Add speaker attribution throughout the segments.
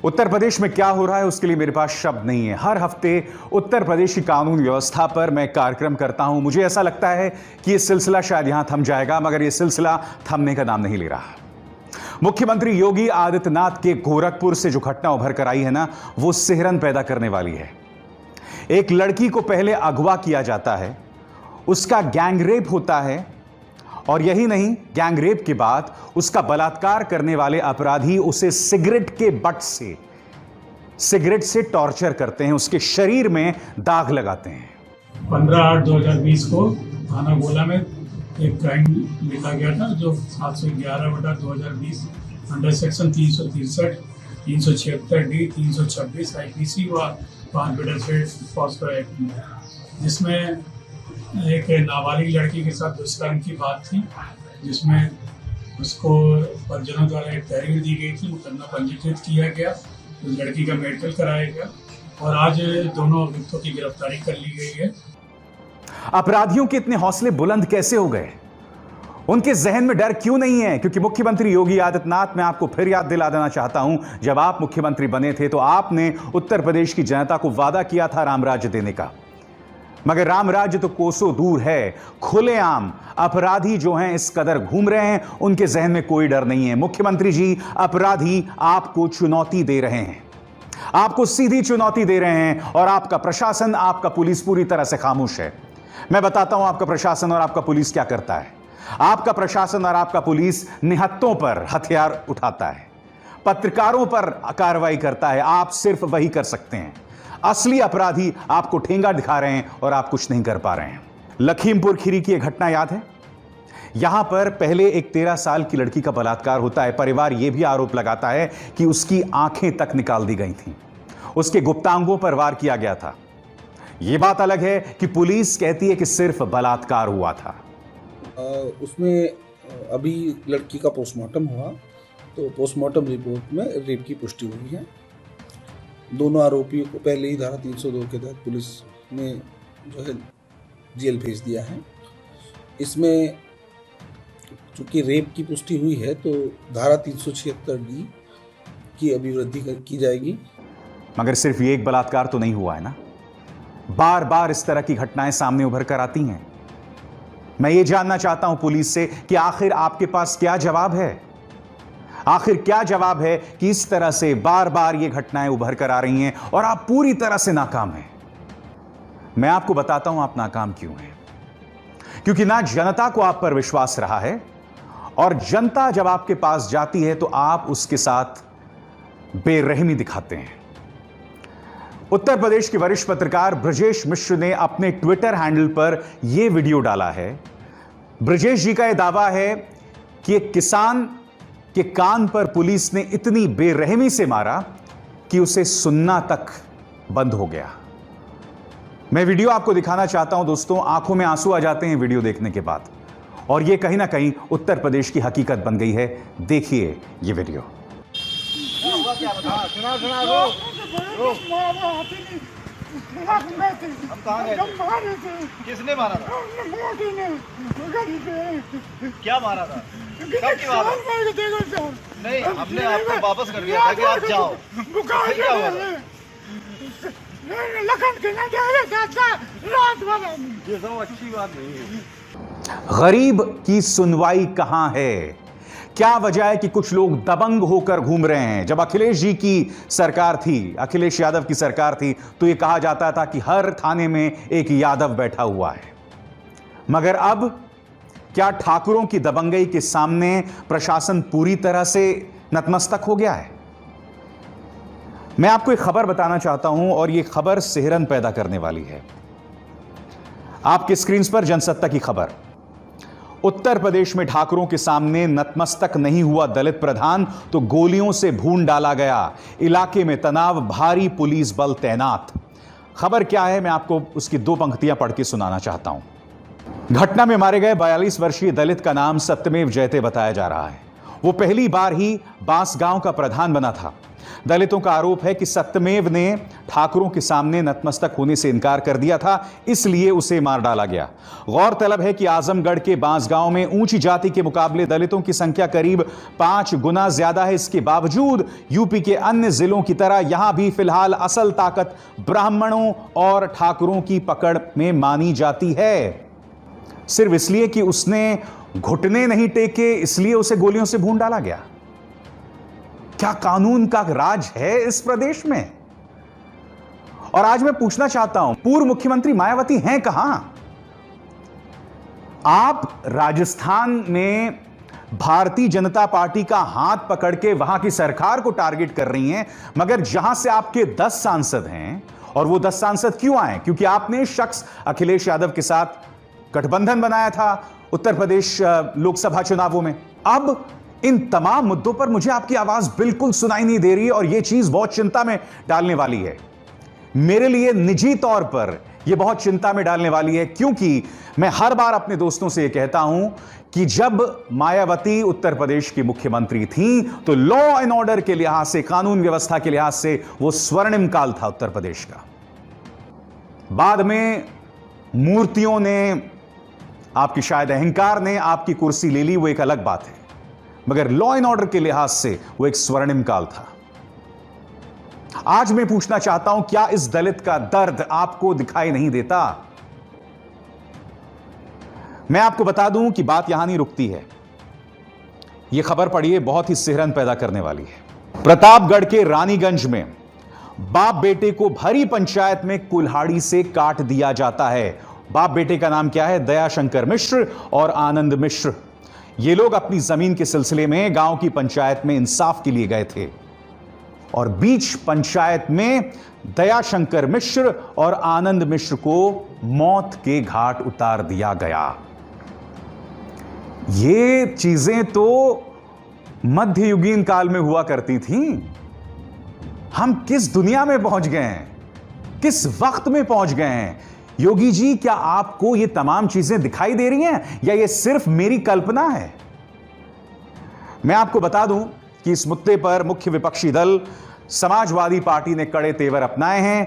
Speaker 1: उत्तर प्रदेश में क्या हो रहा है उसके लिए मेरे पास शब्द नहीं है। हर हफ्ते उत्तर प्रदेश की कानून व्यवस्था पर मैं कार्यक्रम करता हूं। मुझे ऐसा लगता है कि यह सिलसिला शायद यहां थम जाएगा, मगर यह सिलसिला थमने का नाम नहीं ले रहा। मुख्यमंत्री योगी आदित्यनाथ के गोरखपुर से जो घटना उभर कर आई है ना, वो सिहरन पैदा करने वाली है। एक लड़की को पहले अगवा किया जाता है, उसका गैंगरेप होता है, और यही नहीं, गैंगरेप के बाद उसका बलात्कार करने वाले अपराधी उसे सिगरेट से टॉर्चर करते हैं, उसके शरीर में दाग लगाते हैं।
Speaker 2: 15/8/2020 को थाना गोला में एक क्राइम लिखा गया था, जो 711/2020 अंडर सेक्शन 363, 376D, 326 IPC व 5 फॉस्फर एक्ट में, जिसमें एक नाबालिग लड़की के साथ दुष्कर्म की बात थी, जिसमें उसको परिजनों द्वारा एक तहरीर दी गई थी, मुकदमा पंजीकृत किया गया, उस लड़की का मेडिकल कराया गया और आज दोनों अभियुक्तों की गिरफ्तारी कर ली गई है।
Speaker 1: अपराधियों के इतने हौसले बुलंद कैसे हो गए? उनके जहन में डर क्यों नहीं है? क्योंकि मुख्यमंत्री योगी आदित्यनाथ, मैं आपको फिर याद दिला देना चाहता हूं, जब आप मुख्यमंत्री बने थे तो आपने उत्तर प्रदेश की जनता को वादा किया था राम राज्य देने का, मगर राम राज्य तो कोसों दूर है। खुलेआम अपराधी जो हैं इस कदर घूम रहे हैं, उनके जहन में कोई डर नहीं है। मुख्यमंत्री जी, अपराधी आपको चुनौती दे रहे हैं, आपको सीधी चुनौती दे रहे हैं, और आपका प्रशासन, आपका पुलिस पूरी तरह से खामोश है। मैं बताता हूं आपका प्रशासन और आपका पुलिस क्या करता है। आपका प्रशासन और आपका पुलिस निहत्तों पर हथियार उठाता है, पत्रकारों पर कार्रवाई करता है। आप सिर्फ वही कर सकते हैं। असली अपराधी आपको ठेंगा दिखा रहे हैं और आप कुछ नहीं कर पा रहे हैं। लखीमपुर खीरी की एक घटना याद है? यहां पर पहले एक 13 साल की लड़की का बलात्कार होता है। परिवार यह भी आरोप लगाता है कि उसकी आंखें तक निकाल दी गई थीं, उसके गुप्तांगों पर वार किया गया था। यह बात अलग है कि पुलिस कहती है कि सिर्फ बलात्कार हुआ था।
Speaker 3: उसमें अभी लड़की का पोस्टमार्टम हुआ, तो पोस्टमार्टम रिपोर्ट में रेप की पुष्टि हुई है। दोनों आरोपियों को पहले ही धारा 302 के तहत पुलिस ने जो है जेल भेज दिया है। इसमें चूंकि रेप की पुष्टि हुई है, तो धारा 376D की अभिवृद्धि की जाएगी।
Speaker 1: मगर सिर्फ ये एक बलात्कार तो नहीं हुआ है ना, बार बार इस तरह की घटनाएं सामने उभर कर आती हैं। मैं ये जानना चाहता हूं पुलिस से कि आखिर आपके पास क्या जवाब है? आखिर क्या जवाब है कि इस तरह से बार बार ये घटनाएं उभर कर आ रही हैं और आप पूरी तरह से नाकाम हैं? मैं आपको बताता हूं आप नाकाम क्यों हैं। क्योंकि ना जनता को आप पर विश्वास रहा है, और जनता जब आपके पास जाती है तो आप उसके साथ बेरहमी दिखाते हैं। उत्तर प्रदेश के वरिष्ठ पत्रकार ब्रजेश मिश्र ने अपने ट्विटर हैंडल पर यह वीडियो डाला है। ब्रजेश जी का यह दावा है कि एक किसान के कान पर पुलिस ने इतनी बेरहमी से मारा कि उसे सुनना तक बंद हो गया। मैं वीडियो आपको दिखाना चाहता हूं दोस्तों, आंखों में आंसू आ जाते हैं वीडियो देखने के बाद, और यह कहीं ना कहीं उत्तर प्रदेश की हकीकत बन गई है। देखिए ये वीडियो।
Speaker 4: किसने मारा था? क्या मारा था? नहीं, हमने आपको वापस कर दिया था कि आप जाओ। क्या हुआ था? ये सब अच्छी बात नहीं है।
Speaker 1: गरीब की सुनवाई कहां है? क्या वजह है कि कुछ लोग दबंग होकर घूम रहे हैं? जब अखिलेश जी की सरकार थी, अखिलेश यादव की सरकार थी, तो यह कहा जाता था कि हर थाने में एक यादव बैठा हुआ है। मगर अब क्या ठाकुरों की दबंगई के सामने प्रशासन पूरी तरह से नतमस्तक हो गया है? मैं आपको एक खबर बताना चाहता हूं, और यह खबर सिहरन पैदा करने वाली है। आपके स्क्रीन पर जनसत्ता की खबर। उत्तर प्रदेश में ठाकुरों के सामने नतमस्तक नहीं हुआ दलित प्रधान तो गोलियों से भून डाला गया। इलाके में तनाव, भारी पुलिस बल तैनात। खबर क्या है, मैं आपको उसकी 2 पंक्तियां पढ़ के सुनाना चाहता हूं। घटना में मारे गए 42 वर्षीय दलित का नाम सत्यमेव जयते बताया जा रहा है। वो पहली बार ही बांसगांव का प्रधान बना था। दलितों का आरोप है कि सत्यमेव ने ठाकुरों के सामने नतमस्तक होने से इनकार कर दिया था, इसलिए उसे मार डाला गया। गौरतलब है कि आजमगढ़ के बांसगांव में ऊंची जाति के मुकाबले दलितों की संख्या करीब 5 गुना ज्यादा है। इसके बावजूद यूपी के अन्य जिलों की तरह यहां भी फिलहाल असल ताकत ब्राह्मणों और ठाकुरों की पकड़ में मानी जाती है। सिर्फ इसलिए कि उसने घुटने नहीं टेके, इसलिए उसे गोलियों से भून डाला गया। क्या कानून का राज है इस प्रदेश में? और आज मैं पूछना चाहता हूं, पूर्व मुख्यमंत्री मायावती हैं कहां? आप राजस्थान में भारतीय जनता पार्टी का हाथ पकड़ के वहां की सरकार को टारगेट कर रही हैं, मगर जहां से आपके 10 सांसद हैं, और वो 10 सांसद क्यों आए? क्योंकि आपने शख्स अखिलेश यादव के साथ गठबंधन बनाया था उत्तर प्रदेश लोकसभा चुनावों में। अब इन तमाम मुद्दों पर मुझे आपकी आवाज बिल्कुल सुनाई नहीं दे रही और यह चीज बहुत चिंता में डालने वाली है। मेरे लिए निजी तौर पर यह बहुत चिंता में डालने वाली है, क्योंकि मैं हर बार अपने दोस्तों से यह कहता हूं कि जब मायावती उत्तर प्रदेश की मुख्यमंत्री थी तो लॉ एंड ऑर्डर के लिहाज से, कानून व्यवस्था के लिहाज से वो स्वर्णिम काल था उत्तर प्रदेश का। बाद में मूर्तियों ने, आपकी शायद अहंकार ने आपकी कुर्सी ले ली, वो एक अलग बात है, मगर लॉ एंड ऑर्डर के लिहाज से वो एक स्वर्णिम काल था। आज मैं पूछना चाहता हूं, क्या इस दलित का दर्द आपको दिखाई नहीं देता? मैं आपको बता दूं कि बात यहां नहीं रुकती है। यह खबर पढ़िए, बहुत ही सिहरन पैदा करने वाली है। प्रतापगढ़ के रानीगंज में बाप बेटे को भरी पंचायत में कुल्हाड़ी से काट दिया जाता है। बाप बेटे का नाम क्या है? दयाशंकर मिश्र और आनंद मिश्र। ये लोग अपनी जमीन के सिलसिले में गांव की पंचायत में इंसाफ के लिए गए थे और बीच पंचायत में दयाशंकर मिश्र और आनंद मिश्र को मौत के घाट उतार दिया गया। ये चीजें तो मध्ययुगीन काल में हुआ करती थीं। हम किस दुनिया में पहुंच गए हैं, किस वक्त में पहुंच गए हैं? योगी जी, क्या आपको ये तमाम चीजें दिखाई दे रही हैं या ये सिर्फ मेरी कल्पना है? मैं आपको बता दूं कि इस मुद्दे पर मुख्य विपक्षी दल समाजवादी पार्टी ने कड़े तेवर अपनाए हैं।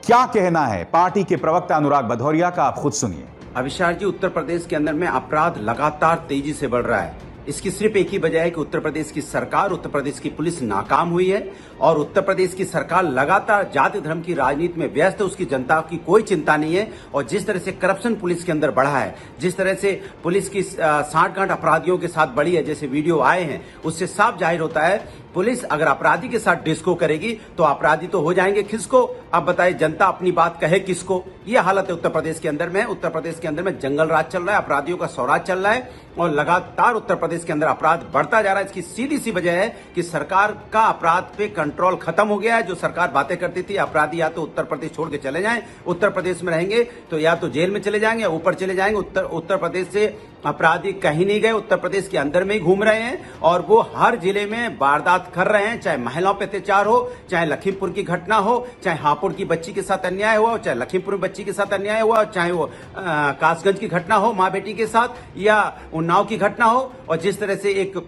Speaker 1: क्या कहना है पार्टी के प्रवक्ता अनुराग भदौरिया का, आप खुद सुनिए।
Speaker 5: अविशार जी, उत्तर प्रदेश के अंदर में अपराध लगातार तेजी से बढ़ रहा है। इसकी सिर्फ एक ही वजह है कि उत्तर प्रदेश की सरकार, उत्तर प्रदेश की पुलिस नाकाम हुई है और उत्तर प्रदेश की सरकार लगातार जाति धर्म की राजनीति में व्यस्त है। उसकी जनता की कोई चिंता नहीं है और जिस तरह से करप्शन पुलिस के अंदर बढ़ा है, जिस तरह से पुलिस की सांठगांठ अपराधियों के साथ बढ़ी है, जैसे वीडियो आए हैं, उससे साफ जाहिर होता है पुलिस अगर अपराधी के साथ डिस्को करेगी तो अपराधी तो हो जाएंगे खिसको। अब बताइए जनता अपनी बात कहे किसको? ये हालत है उत्तर प्रदेश के अंदर में। उत्तर प्रदेश के अंदर में जंगल राज चल रहा है, अपराधियों का स्वराज चल रहा है और लगातार उत्तर प्रदेश के अंदर अपराध बढ़ता जा रहा है। इसकी सीधी सी वजह है कि सरकार का अपराध पे कंट्रोल खत्म हो गया है। जो सरकार बातें करती थी अपराधी या तो उत्तर प्रदेश छोड़ के चले जाएं, उत्तर प्रदेश में रहेंगे तो या तो जेल में चले जाएंगे या ऊपर चले जाएंगे। उत्तर प्रदेश से अपराधी कहीं नहीं गए, उत्तर प्रदेश के अंदर में ही घूम रहे हैं और वो हर जिले में वारदात कर रहे हैं। चाहे महिलाओं पर अत्याचार हो, चाहे लखीमपुर की घटना हो, चाहे हापुड़ की बच्ची के साथ अन्याय हुआ, चाहे लखीमपुर में बच्ची के साथ अन्याय हुआ, चाहे वो कासगंज की घटना हो मां बेटी के साथ, या उन्नाव की घटना हो। और जिस तरह से एक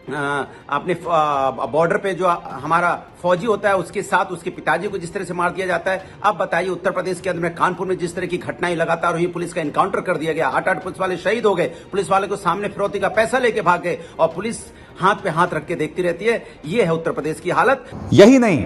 Speaker 5: अपने बॉर्डर पे जो हमारा फौजी होता है उसके साथ उसके पिताजी को जिस तरह से मार दिया जाता है। अब बताइए उत्तर प्रदेश के अंदर में कानपुर में जिस तरह की घटनाएं लगातार हुई, पुलिस का इनकाउंटर कर दिया गया, 8 पुलिस वाले शहीद हो गए, पुलिस वाले को सामने फिरौती का पैसा लेके भाग गए और पुलिस हाथ पे हाथ रख के देखती रहती है। यह है उत्तर प्रदेश की हालत।
Speaker 1: यही नहीं,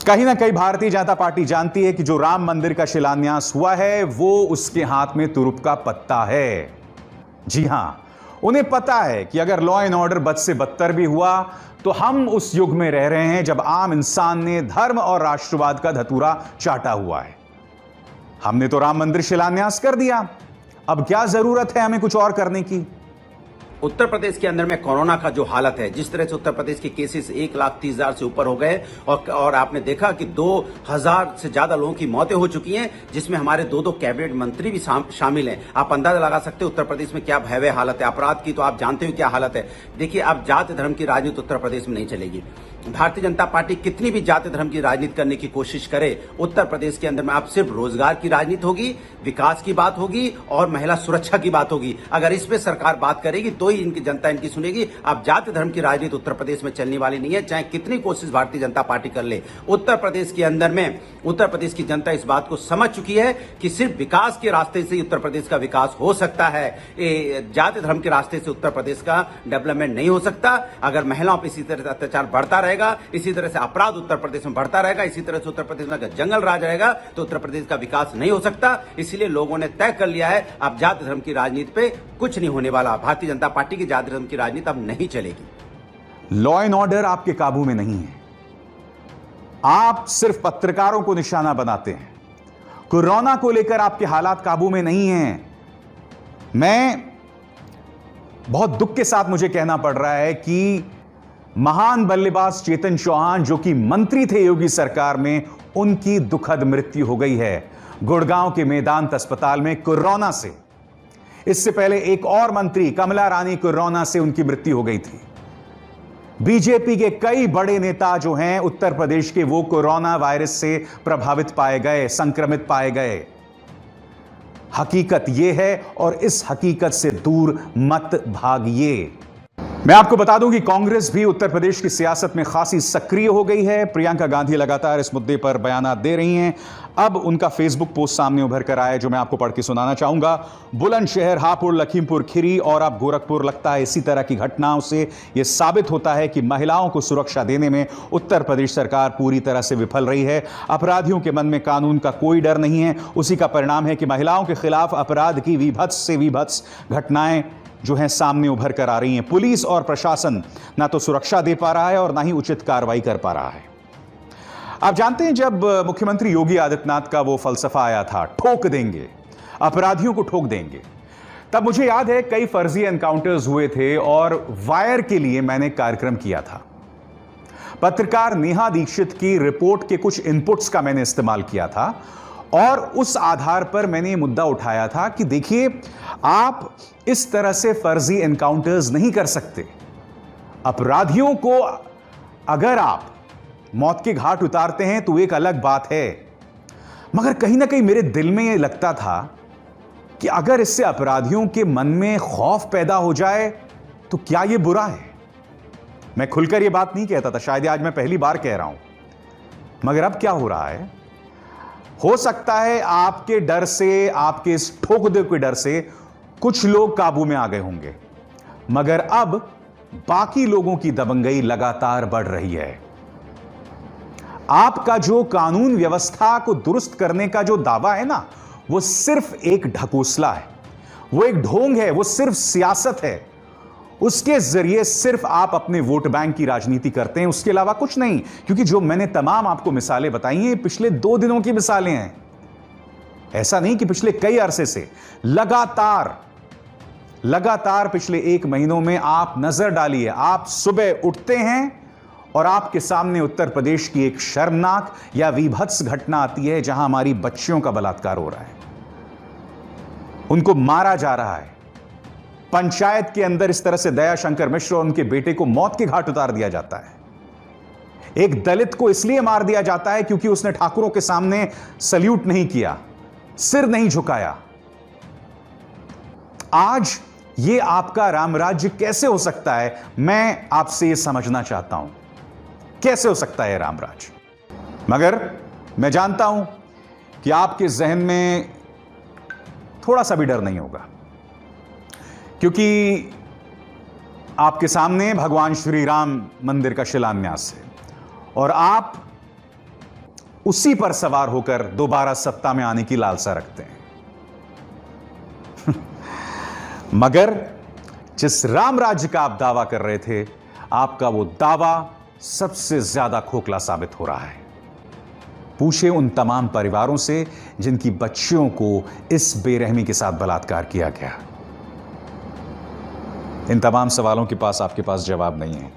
Speaker 1: कहीं ना कहीं भारतीय जनता पार्टी जानती है कि जो राम मंदिर का शिलान्यास हुआ है वो उसके हाथ में तुरुप का पत्ता है। जी हां, उन्हें पता है कि अगर लॉ एंड ऑर्डर बद से बदतर भी हुआ तो हम उस युग में रह रहे हैं जब आम इंसान ने धर्म और राष्ट्रवाद का धतूरा चाटा हुआ है। हमने तो राम मंदिर शिलान्यास कर दिया, अब क्या जरूरत है हमें कुछ और करने की?
Speaker 5: उत्तर प्रदेश के अंदर में कोरोना का जो हालत है, जिस तरह से उत्तर प्रदेश के केसेस 1,30,000 से ऊपर हो गए और आपने देखा कि 2,000 से ज्यादा लोगों की मौतें हो चुकी हैं, जिसमें हमारे 2 कैबिनेट मंत्री भी शामिल हैं। आप अंदाजा लगा सकते हैं उत्तर प्रदेश में क्या भयावह हालत है अपराध की, तो आप जानते हो क्या हालत है। देखिए, अब जाति धर्म की राजनीति उत्तर प्रदेश में नहीं चलेगी। भारतीय जनता पार्टी कितनी भी जाति धर्म की राजनीति करने की कोशिश करे, उत्तर प्रदेश के अंदर में अब सिर्फ रोजगार की राजनीति होगी, विकास की बात होगी और महिला सुरक्षा की बात होगी। अगर इस पे सरकार बात करेगी तो ही इनकी जनता इनकी सुनेगी। अब जाति धर्म की राजनीति उत्तर प्रदेश में चलने वाली नहीं है, चाहे कितनी कोशिश भारतीय जनता पार्टी कर ले। उत्तर प्रदेश के अंदर में उत्तर प्रदेश की जनता इस बात को समझ चुकी है कि सिर्फ विकास के रास्ते से उत्तर प्रदेश का विकास हो सकता है, जाति धर्म के रास्ते से उत्तर प्रदेश का डेवलपमेंट नहीं हो सकता। अगर महिलाओं पर इसी तरह से अत्याचार बढ़ता रहेगा, इसी तरह से अपराध उत्तर प्रदेश में बढ़ता रहेगा, इसी तरह से उत्तर प्रदेश में अगर जंगल राज रहेगा तो उत्तर प्रदेश का विकास नहीं हो सकता। इसलिए लोगों ने तय कर लिया है अब जाति धर्म की राजनीति पे कुछ नहीं होने वाला। भारतीय जनता पार्टी की जाति धर्म की राजनीति अब नहीं चलेगी।
Speaker 1: लॉ एंड ऑर्डर आपके काबू में नहीं है, आप सिर्फ पत्रकारों को निशाना बनाते हैं। कोरोना को लेकर आपके हालात काबू में नहीं हैं। मैं बहुत दुख के साथ मुझे कहना पड़ रहा है कि महान बल्लेबाज चेतन चौहान, जो कि मंत्री थे योगी सरकार में, उनकी दुखद मृत्यु हो गई है गुड़गांव के मेदांत अस्पताल में कोरोना से। इससे पहले एक और मंत्री कमला रानी कोरोना से उनकी मृत्यु हो गई थी। बीजेपी के कई बड़े नेता जो हैं उत्तर प्रदेश के, वो कोरोना वायरस से प्रभावित पाए गए, संक्रमित पाए गए। हकीकत यह है और इस हकीकत से दूर मत भागिए। मैं आपको बता दूं कि कांग्रेस भी उत्तर प्रदेश की सियासत में खासी सक्रिय हो गई है। प्रियंका गांधी लगातार इस मुद्दे पर बयान दे रही हैं। अब उनका फेसबुक पोस्ट सामने उभर कर आया है जो मैं आपको पढ़ के सुनाना चाहूंगा। बुलंदशहर, हापुड़, लखीमपुर खीरी और अब गोरखपुर, लगता है इसी तरह की घटनाओं से यह साबित होता है कि महिलाओं को सुरक्षा देने में उत्तर प्रदेश सरकार पूरी तरह से विफल रही है। अपराधियों के मन में कानून का कोई डर नहीं है। उसी का परिणाम है कि महिलाओं के खिलाफ अपराध की विभत्स से विभत्स घटनाएं जो हैं सामने उभर कर आ रही हैं। पुलिस और प्रशासन ना तो सुरक्षा दे पा रहा है और ना ही उचित कार्रवाई कर पा रहा है। आप जानते हैं, जब मुख्यमंत्री योगी आदित्यनाथ का वो फलसफा आया था, ठोक देंगे, अपराधियों को ठोक देंगे, तब मुझे याद है कई फर्जी एनकाउंटर्स हुए थे और वायर के लिए मैंने कार्यक्रम किया था। पत्रकार नेहा दीक्षित की रिपोर्ट के कुछ इनपुट्स का मैंने इस्तेमाल किया था और उस आधार पर मैंने ये मुद्दा उठाया था कि देखिए, आप इस तरह से फर्जी एनकाउंटर्स नहीं कर सकते। अपराधियों को अगर आप मौत के घाट उतारते हैं तो एक अलग बात है, मगर कहीं ना कहीं मेरे दिल में यह लगता था कि अगर इससे अपराधियों के मन में खौफ पैदा हो जाए तो क्या यह बुरा है। मैं खुलकर यह बात नहीं कहता था, शायद आज मैं पहली बार कह रहा हूं, मगर अब क्या हो रहा है, हो सकता है आपके डर से, आपके इस ठोक दे के डर से कुछ लोग काबू में आ गए होंगे, मगर अब बाकी लोगों की दबंगई लगातार बढ़ रही है। आपका जो कानून व्यवस्था को दुरुस्त करने का जो दावा है ना, वो सिर्फ एक ढकोसला है, वो एक ढोंग है, वो सिर्फ सियासत है। उसके जरिए सिर्फ आप अपने वोट बैंक की राजनीति करते हैं, उसके अलावा कुछ नहीं। क्योंकि जो मैंने तमाम आपको मिसालें बताई हैं, पिछले 2 दिनों की मिसालें हैं। ऐसा नहीं कि पिछले कई अरसे से, लगातार पिछले 1 महीनों में आप नजर डालिए, आप सुबह उठते हैं और आपके सामने उत्तर प्रदेश की एक शर्मनाक या विभत्स घटना आती है जहां हमारी बच्चियों का बलात्कार हो रहा है, उनको मारा जा रहा है। पंचायत के अंदर इस तरह से दया शंकर मिश्र और उनके बेटे को मौत के घाट उतार दिया जाता है। एक दलित को इसलिए मार दिया जाता है क्योंकि उसने ठाकुरों के सामने सल्यूट नहीं किया, सिर नहीं झुकाया। आज ये आपका रामराज्य कैसे हो सकता है, मैं आपसे यह समझना चाहता हूं, कैसे हो सकता है रामराज्य। मगर मैं जानता हूं कि आपके जहन में थोड़ा सा भी डर नहीं होगा, क्योंकि आपके सामने भगवान श्री राम मंदिर का शिलान्यास है और आप उसी पर सवार होकर दोबारा सत्ता में आने की लालसा रखते हैं। मगर जिस राम राज्य का आप दावा कर रहे थे, आपका वो दावा सबसे ज्यादा खोखला साबित हो रहा है। पूछे उन तमाम परिवारों से जिनकी बच्चियों को इस बेरहमी के साथ बलात्कार किया गया। इन तमाम सवालों के पास आपके पास जवाब नहीं है।